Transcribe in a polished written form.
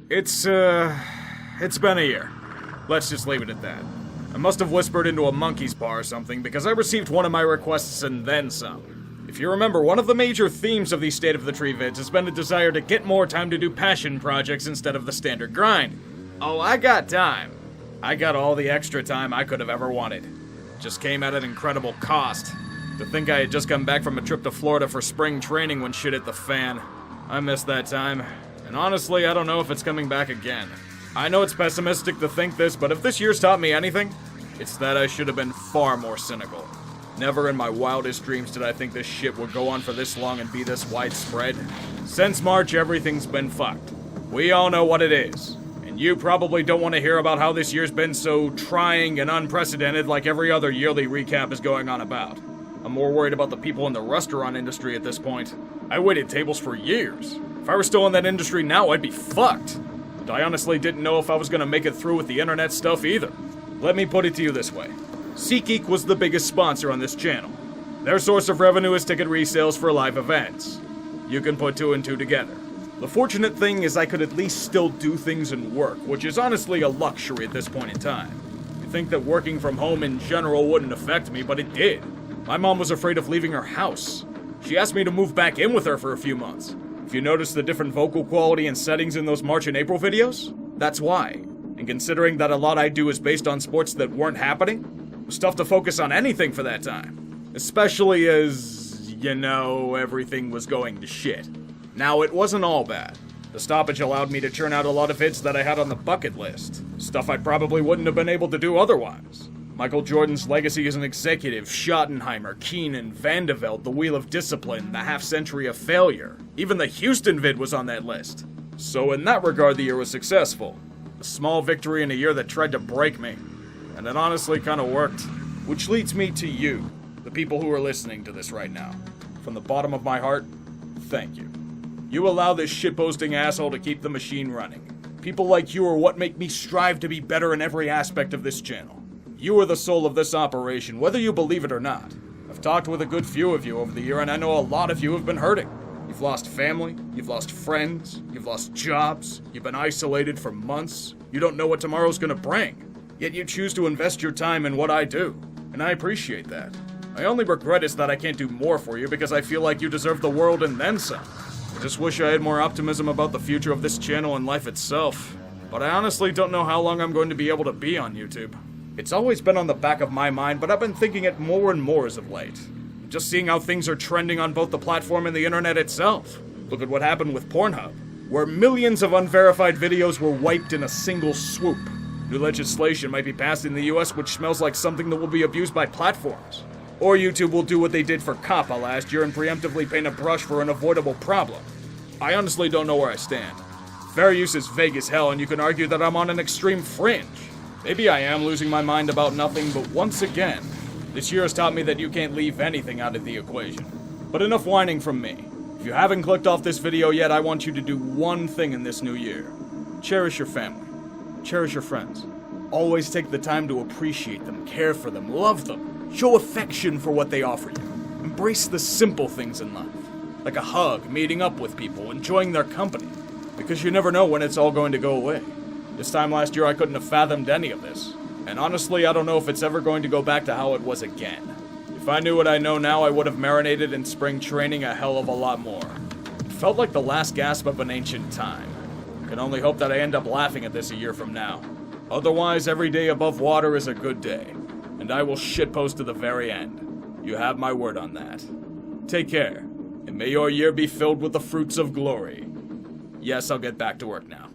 It's been a year. Let's just leave it at that. I must have whispered into a monkey's paw or something because I received one of my requests and then some. If you remember, one of the major themes of these State of the Tree vids has been a desire to get more time to do passion projects instead of the standard grind. Oh, I got time. I got all the extra time I could have ever wanted. Just came at an incredible cost. To think I had just come back from a trip to Florida for spring training when shit hit the fan. I missed that time, and honestly, I don't know if it's coming back again. I know it's pessimistic to think this, but if this year's taught me anything, it's that I should have been far more cynical. Never in my wildest dreams did I think this shit would go on for this long and be this widespread. Since March, everything's been fucked. We all know what it is. And you probably don't want to hear about how this year's been so trying and unprecedented like every other yearly recap is going on about. I'm more worried about the people in the restaurant industry at this point. I waited tables for years. If I were still in that industry now, I'd be fucked. And I honestly didn't know if I was gonna make it through with the internet stuff either. Let me put it to you this way. SeatGeek was the biggest sponsor on this channel. Their source of revenue is ticket resales for live events. You can put two and two together. The fortunate thing is I could at least still do things and work, which is honestly a luxury at this point in time. You think that working from home in general wouldn't affect me, but it did. My mom was afraid of leaving her house. She asked me to move back in with her for a few months. If you notice the different vocal quality and settings in those March and April videos, that's why. And considering that a lot I do is based on sports that weren't happening, it was tough to focus on anything for that time. Especially as, everything was going to shit. Now, it wasn't all bad. The stoppage allowed me to churn out a lot of hits that I had on the bucket list. Stuff I probably wouldn't have been able to do otherwise. Michael Jordan's legacy as an executive, Schottenheimer, Keenan, Vandeveld, The Wheel of Discipline, The Half Century of Failure. Even the Houston vid was on that list. So in that regard, the year was successful. A small victory in a year that tried to break me. And it honestly kind of worked. Which leads me to you, the people who are listening to this right now. From the bottom of my heart, thank you. You allow this shitposting asshole to keep the machine running. People like you are what make me strive to be better in every aspect of this channel. You are the soul of this operation, whether you believe it or not. I've talked with a good few of you over the year, and I know a lot of you have been hurting. You've lost family, you've lost friends, you've lost jobs, you've been isolated for months, you don't know what tomorrow's gonna bring. Yet you choose to invest your time in what I do, and I appreciate that. My only regret is that I can't do more for you because I feel like you deserve the world and then some. I just wish I had more optimism about the future of this channel and life itself. But I honestly don't know how long I'm going to be able to be on YouTube. It's always been on the back of my mind, but I've been thinking it more and more as of late. Just seeing how things are trending on both the platform and the internet itself. Look at what happened with Pornhub, where millions of unverified videos were wiped in a single swoop. New legislation might be passed in the US which smells like something that will be abused by platforms. Or YouTube will do what they did for COPPA last year and preemptively paint a brush for an avoidable problem. I honestly don't know where I stand. Fair use is vague as hell, and you can argue that I'm on an extreme fringe. Maybe I am losing my mind about nothing, but once again, this year has taught me that you can't leave anything out of the equation. But enough whining from me. If you haven't clicked off this video yet, I want you to do one thing in this new year. Cherish your family. Cherish your friends. Always take the time to appreciate them, care for them, love them. Show affection for what they offer you. Embrace the simple things in life. Like a hug, meeting up with people, enjoying their company. Because you never know when it's all going to go away. This time last year I couldn't have fathomed any of this. And honestly, I don't know if it's ever going to go back to how it was again. If I knew what I know now, I would have marinated in spring training a hell of a lot more. It felt like the last gasp of an ancient time. I can only hope that I end up laughing at this a year from now. Otherwise, every day above water is a good day. And I will shitpost to the very end. You have my word on that. Take care, and may your year be filled with the fruits of glory. Yes, I'll get back to work now.